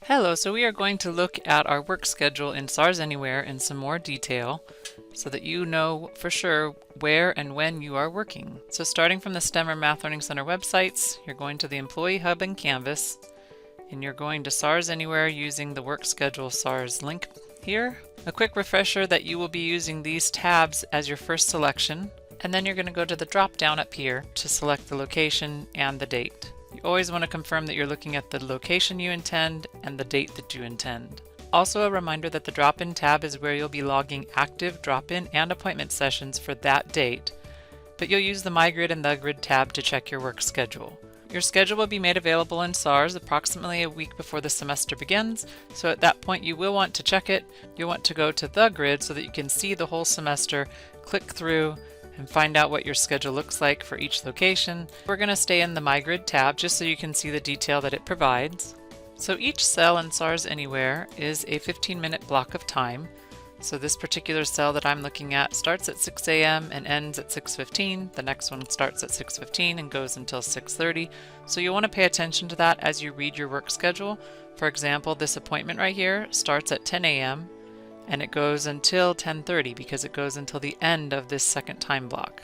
Hello, so we are going to look at our work schedule in SARS Anywhere in some more detail so that you know for sure where and when you are working. So starting from the STEM or Math Learning Center websites, you're going to the Employee Hub in Canvas, and you're going to SARS Anywhere using the Work Schedule SARS link here. A quick refresher that you will be using these tabs as your first selection, and then you're going to go to the drop down up here to select the location and the date. You always want to confirm that you're looking at the location you intend and the date that you intend. Also a reminder that the drop-in tab is where you'll be logging active drop-in and appointment sessions for that date, but you'll use the My Grid and The Grid tab to check your work schedule. Your schedule will be made available in SARS approximately a week before the semester begins, so at that point you will want to check it. You'll want to go to The Grid so that you can see the whole semester, click through, and find out what your schedule looks like for each location. We're going to stay in the My Grid tab just so you can see the detail that it provides. So each cell in SARS Anywhere is a 15-minute block of time. So this particular cell that I'm looking at starts at 6 a.m. and ends at 6:15. The next one starts at 6:15 and goes until 6:30. So you want to pay attention to that as you read your work schedule. For example, this appointment right here starts at 10 a.m. and it goes until 10:30 because it goes until the end of this second time block.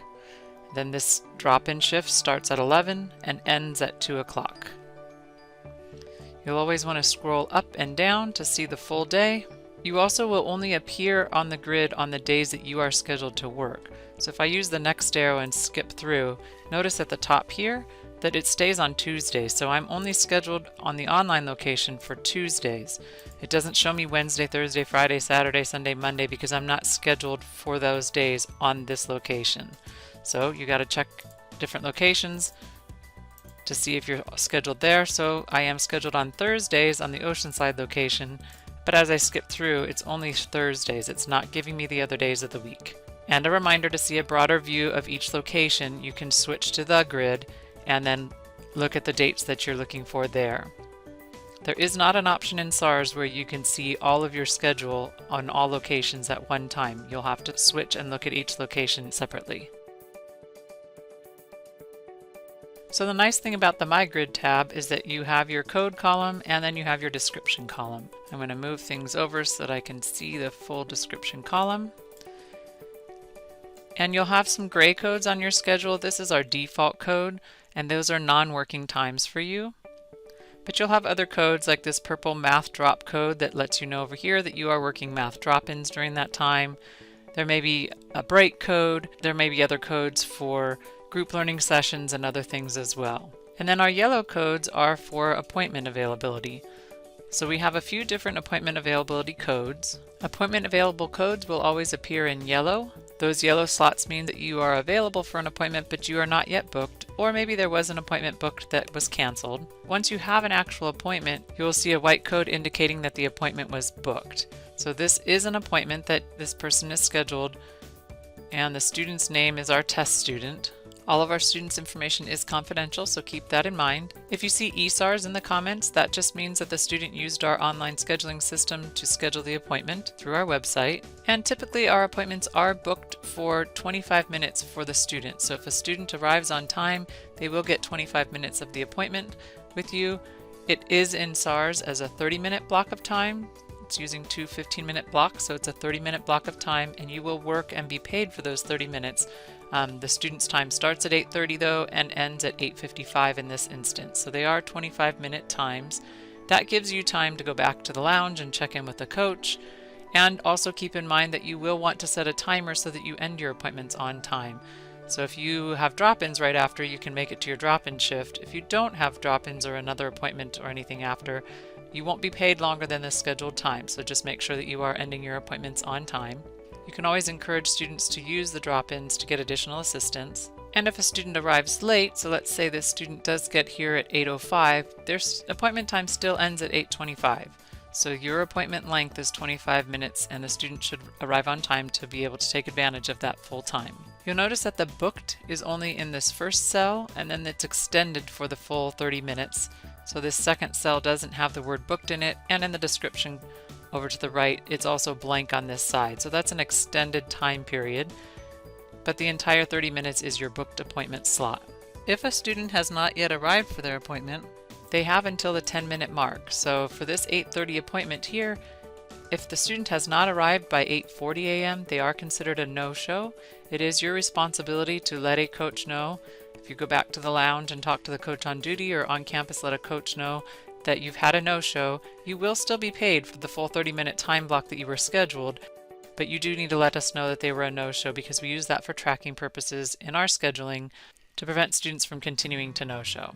Then this drop-in shift starts at 11 and ends at 2 o'clock. You'll always want to scroll up and down to see the full day. You also will only appear on the grid on the days that you are scheduled to work. So if I use the next arrow and skip through, notice at the top here that it stays on Tuesdays. So I'm only scheduled on the online location for Tuesdays. It doesn't show me Wednesday, Thursday, Friday, Saturday, Sunday, Monday because I'm not scheduled for those days on this location. So you got to check different locations to see if you're scheduled there. So I am scheduled on Thursdays on the Oceanside location, but as I skip through, it's only Thursdays. It's not giving me the other days of the week. And a reminder to see a broader view of each location, you can switch to the grid and then look at the dates that you're looking for there. There is not an option in SARS where you can see all of your schedule on all locations at one time. You'll have to switch and look at each location separately. So the nice thing about the My Grid tab is that you have your code column and then you have your description column. I'm going to move things over so that I can see the full description column. And you'll have some gray codes on your schedule. This is our default code, and those are non-working times for you. But you'll have other codes like this purple math drop code that lets you know over here that you are working math drop-ins during that time. There may be a break code. There may be other codes for group learning sessions and other things as well. And then our yellow codes are for appointment availability. So we have a few different appointment availability codes. Appointment available codes will always appear in yellow. Those yellow slots mean that you are available for an appointment but you are not yet booked, or maybe there was an appointment booked that was canceled. Once you have an actual appointment, you will see a white code indicating that the appointment was booked. So this is an appointment that this person is scheduled, and the student's name is our test student. All of our students' information is confidential, so keep that in mind. If you see ESARS in the comments, that just means that the student used our online scheduling system to schedule the appointment through our website. And typically our appointments are booked for 25 minutes for the student. So if a student arrives on time, they will get 25 minutes of the appointment with you. It is in SARS as a 30-minute block of time. It's using two 15-minute blocks, so it's a 30-minute block of time, and you will work and be paid for those 30 minutes. The student's time starts at 8:30 though and ends at 8:55 in this instance. So they are 25-minute times. That gives you time to go back to the lounge and check in with the coach. And also keep in mind that you will want to set a timer so that you end your appointments on time. So if you have drop-ins right after, you can make it to your drop-in shift. If you don't have drop-ins or another appointment or anything after, you won't be paid longer than the scheduled time. So just make sure that you are ending your appointments on time. You can always encourage students to use the drop-ins to get additional assistance. And if a student arrives late, so let's say this student does get here at 8:05, their appointment time still ends at 8:25. So your appointment length is 25 minutes and the student should arrive on time to be able to take advantage of that full time. You'll notice that the booked is only in this first cell and then it's extended for the full 30 minutes. So this second cell doesn't have the word booked in it, and in the description over to the right, it's also blank on this side. So that's an extended time period, but the entire 30 minutes is your booked appointment slot. If a student has not yet arrived for their appointment, They have until the 10-minute mark. So for this 8:30 appointment here, if the student has not arrived by 8:40 a.m., they are considered a no-show. It is your responsibility to let a coach know. If you go back to the lounge and talk to the coach on duty, or on campus let a coach know that you've had a no-show, you will still be paid for the full 30-minute time block that you were scheduled, but you do need to let us know that they were a no-show, because we use that for tracking purposes in our scheduling to prevent students from continuing to no-show.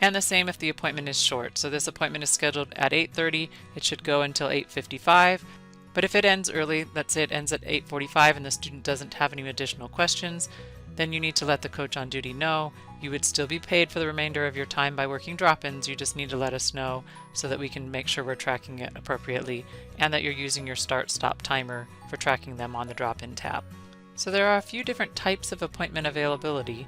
And the same if the appointment is short. So this appointment is scheduled at 8:30, it should go until 8:55. But if it ends early, let's say it ends at 8:45 and the student doesn't have any additional questions, then you need to let the coach on duty know. You would still be paid for the remainder of your time by working drop-ins. You just need to let us know so that we can make sure we're tracking it appropriately, and that you're using your start-stop timer for tracking them on the drop-in tab. So there are a few different types of appointment availability.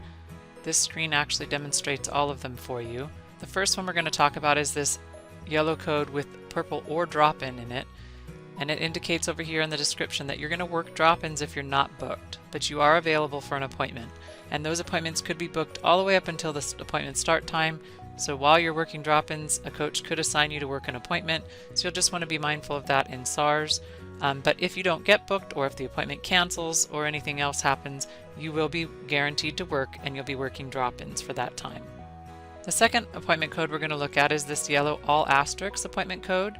This screen actually demonstrates all of them for you. The first one we're going to talk about is this yellow code with purple "or drop-in" in it, and it indicates over here in the description that you're going to work drop-ins if you're not booked, but you are available for an appointment. And those appointments could be booked all the way up until the appointment start time. So while you're working drop-ins, a coach could assign you to work an appointment, so you'll just want to be mindful of that in SARS. But if you don't get booked, or if the appointment cancels or anything else happens, you will be guaranteed to work, and you'll be working drop-ins for that time. The second appointment code we're going to look at is this yellow all asterisks appointment code.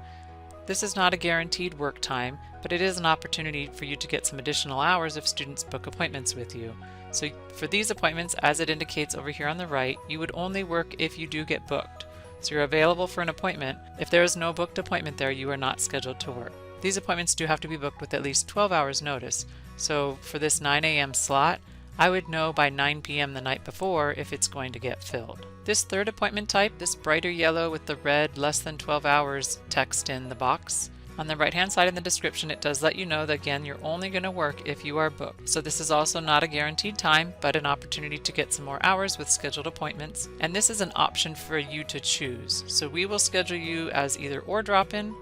This is not a guaranteed work time, but it is an opportunity for you to get some additional hours if students book appointments with you. So for these appointments, as it indicates over here on the right, you would only work if you do get booked. So you're available for an appointment. If there is no booked appointment there, you are not scheduled to work. These appointments do have to be booked with at least 12 hours notice. So for this 9 a.m. slot, I would know by 9 p.m. the night before if it's going to get filled. This third appointment type, this brighter yellow with the red less than 12 hours text in the box, on the right hand side in the description it does let you know that again you're only going to work if you are booked. So this is also not a guaranteed time, but an opportunity to get some more hours with scheduled appointments. And this is an option for you to choose. So we will schedule you as either or drop-in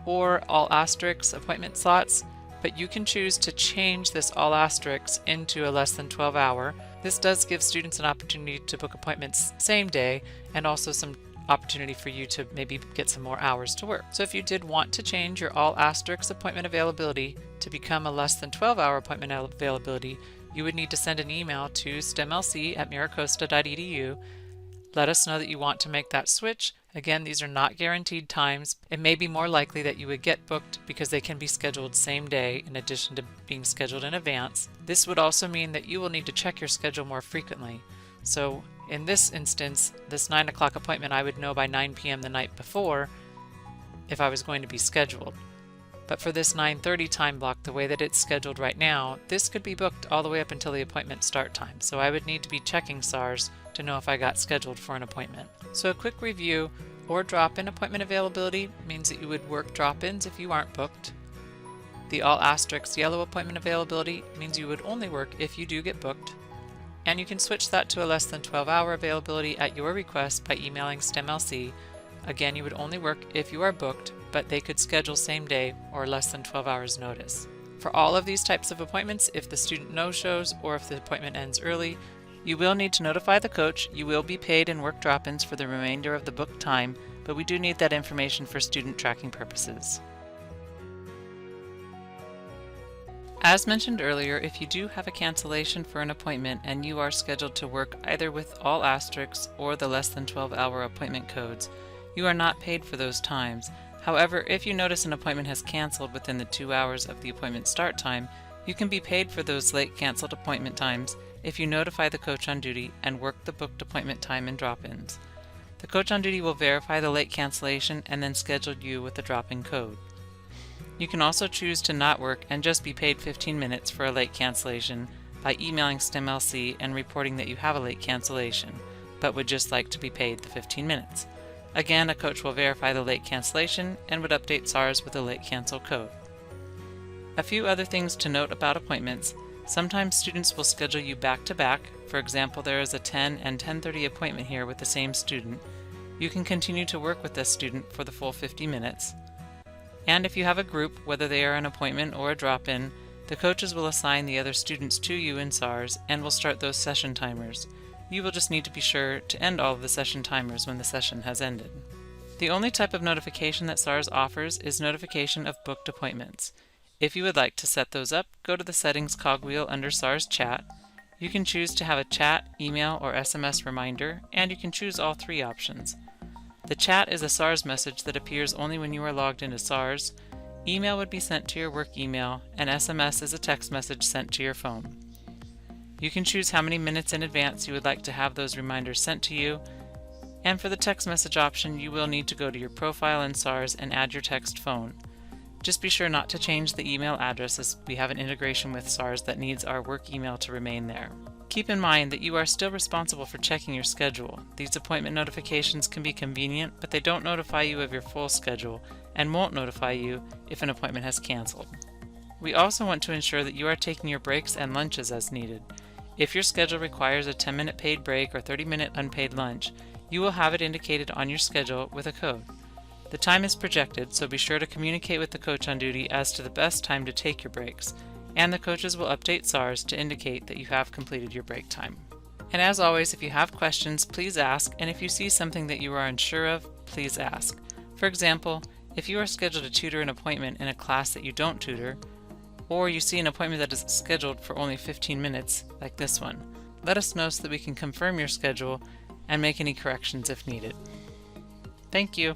or all asterisks appointment slots, but you can choose to change this all asterisks into a less than 12 hour. This does give students an opportunity to book appointments same day, and also some opportunity for you to maybe get some more hours to work. So if you did want to change your all asterisks appointment availability to become a less than 12 hour appointment availability, you would need to send an email to stemlc@miracosta.edu. Let us know that you want to make that switch. Again, these are not guaranteed times. It may be more likely that you would get booked because they can be scheduled same day in addition to being scheduled in advance. This would also mean that you will need to check your schedule more frequently. So in this instance, this 9 o'clock appointment, I would know by 9 p.m. the night before if I was going to be scheduled. But for this 9:30 time block, the way that it's scheduled right now, this could be booked all the way up until the appointment start time. So I would need to be checking SARS to know if I got scheduled for an appointment. So a quick review: or drop-in appointment availability means that you would work drop-ins if you aren't booked. The all asterisks yellow appointment availability means you would only work if you do get booked. And you can switch that to a less than 12 hour availability at your request by emailing STEMLC. Again, you would only work if you are booked, but they could schedule same day or less than 12 hours notice. For all of these types of appointments, if the student no-shows or if the appointment ends early, you will need to notify the coach. You will be paid and work drop-ins for the remainder of the booked time, but we do need that information for student tracking purposes. As mentioned earlier, if you do have a cancellation for an appointment and you are scheduled to work either with all asterisks or the less than 12 hour appointment codes, you are not paid for those times. However, if you notice an appointment has canceled within the 2 hours of the appointment start time, you can be paid for those late canceled appointment times if you notify the coach on duty and work the booked appointment time in drop-ins. The coach on duty will verify the late cancellation and then schedule you with the drop-in code. You can also choose to not work and just be paid 15 minutes for a late cancellation by emailing STEMLC and reporting that you have a late cancellation, but would just like to be paid the 15 minutes. Again, a coach will verify the late cancellation and would update SARS with a late cancel code. A few other things to note about appointments: sometimes students will schedule you back to back. For example, there is a 10 and 10:30 appointment here with the same student. You can continue to work with this student for the full 50 minutes. And if you have a group, whether they are an appointment or a drop-in, the coaches will assign the other students to you in SARS and will start those session timers. You will just need to be sure to end all of the session timers when the session has ended. The only type of notification that SARS offers is notification of booked appointments. If you would like to set those up, go to the Settings cogwheel under SARS Chat. You can choose to have a chat, email, or SMS reminder, and you can choose all three options. The chat is a SARS message that appears only when you are logged into SARS. Email would be sent to your work email, and SMS is a text message sent to your phone. You can choose how many minutes in advance you would like to have those reminders sent to you, and for the text message option, you will need to go to your profile in SARS and add your text phone. Just be sure not to change the email address, as we have an integration with SARS that needs our work email to remain there. Keep in mind that you are still responsible for checking your schedule. These appointment notifications can be convenient, but they don't notify you of your full schedule and won't notify you if an appointment has canceled. We also want to ensure that you are taking your breaks and lunches as needed. If your schedule requires a 10-minute paid break or 30-minute unpaid lunch, you will have it indicated on your schedule with a code. The time is projected, so be sure to communicate with the coach on duty as to the best time to take your breaks, and the coaches will update SARS to indicate that you have completed your break time. And as always, if you have questions, please ask, and if you see something that you are unsure of, please ask. For example, if you are scheduled to tutor an appointment in a class that you don't tutor, or you see an appointment that is scheduled for only 15 minutes, like this one, let us know so that we can confirm your schedule and make any corrections if needed. Thank you.